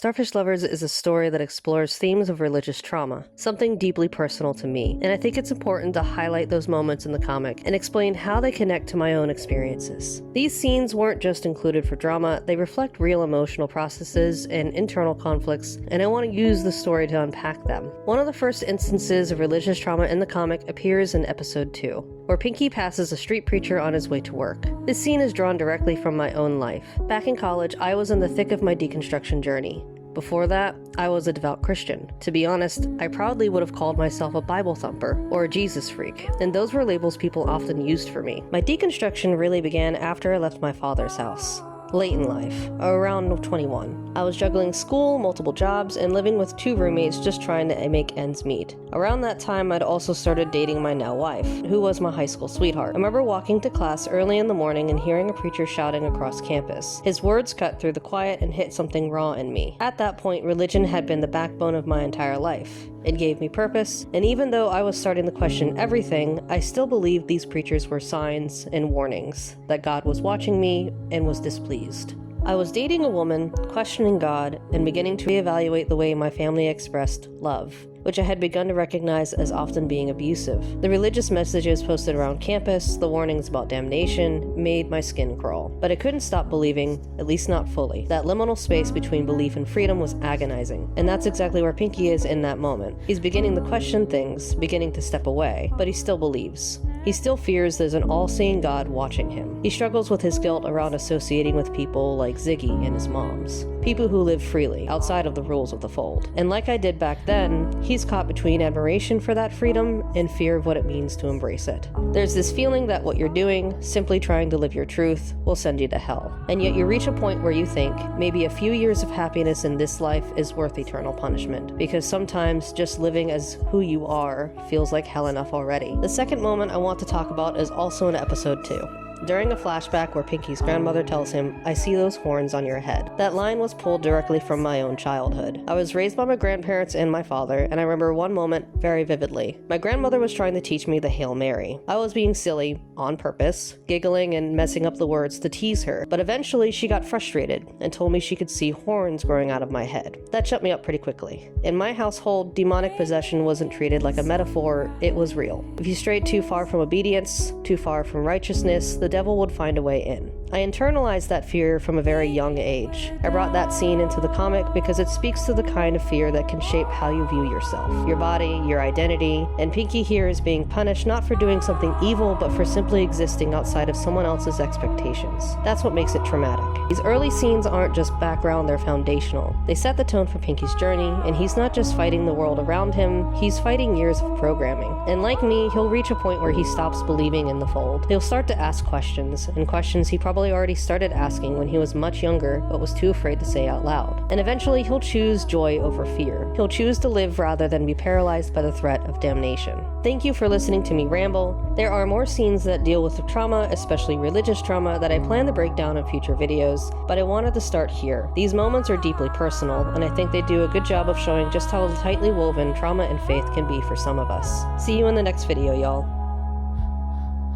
Starfish Lovers is a story that explores themes of religious trauma, something deeply personal to me, and I think it's important to highlight those moments in the comic and explain how they connect to my own experiences. These scenes weren't just included for drama, they reflect real emotional processes and internal conflicts, and I want to use the story to unpack them. One of the first instances of religious trauma in the comic appears in episode 2, where Pinky passes a street preacher on his way to work. This scene is drawn directly from my own life. Back in college, I was in the thick of my deconstruction journey. Before that, I was a devout Christian. To be honest, I proudly would have called myself a Bible thumper or a Jesus freak, and those were labels people often used for me. My deconstruction really began after I left my father's house. Late in life, around 21. I was juggling school, multiple jobs, and living with 2 roommates just trying to make ends meet. Around that time, I'd also started dating my now wife, who was my high school sweetheart. I remember walking to class early in the morning and hearing a preacher shouting across campus. His words cut through the quiet and hit something raw in me. At that point, religion had been the backbone of my entire life. It gave me purpose, and even though I was starting to question everything, I still believed these preachers were signs and warnings that God was watching me and was displeased. I was dating a woman, questioning God, and beginning to reevaluate the way my family expressed love, which I had begun to recognize as often being abusive. The religious messages posted around campus, the warnings about damnation, made my skin crawl. But I couldn't stop believing, at least not fully. That liminal space between belief and freedom was agonizing, and that's exactly where Pinky is in that moment. He's beginning to question things, beginning to step away, but he still believes. He still fears there's an all-seeing God watching him. He struggles with his guilt around associating with people like Ziggy and his moms. People who live freely, outside of the rules of the fold. And like I did back then, he's caught between admiration for that freedom and fear of what it means to embrace it. There's this feeling that what you're doing, simply trying to live your truth, will send you to hell. And yet you reach a point where you think, maybe a few years of happiness in this life is worth eternal punishment. Because sometimes just living as who you are feels like hell enough already. The second moment I want to talk about is also in episode 2. During a flashback where Pinky's grandmother tells him, "I see those horns on your head." That line was pulled directly from my own childhood. I was raised by my grandparents and my father, and I remember one moment very vividly. My grandmother was trying to teach me the Hail Mary. I was being silly, on purpose, giggling and messing up the words to tease her, but eventually she got frustrated and told me she could see horns growing out of my head. That shut me up pretty quickly. In my household, demonic possession wasn't treated like a metaphor, it was real. If you strayed too far from obedience, too far from righteousness, the devil would find a way in. I internalized that fear from a very young age. I brought that scene into the comic because it speaks to the kind of fear that can shape how you view yourself, your body, your identity, and Pinky here is being punished not for doing something evil, but for simply existing outside of someone else's expectations. That's what makes it traumatic. These early scenes aren't just background, they're foundational. They set the tone for Pinky's journey, and he's not just fighting the world around him, he's fighting years of programming. And like me, he'll reach a point where he stops believing in the fold. He'll start to ask questions, and questions he probably already started asking when he was much younger but was too afraid to say out loud. And eventually he'll choose joy over fear. He'll choose to live rather than be paralyzed by the threat of damnation. Thank you for listening to me ramble. There are more scenes that deal with the trauma, especially religious trauma, that I plan to break down in future videos, but I wanted to start here. These moments are deeply personal, and I think they do a good job of showing just how tightly woven trauma and faith can be for some of us. See you in the next video, y'all.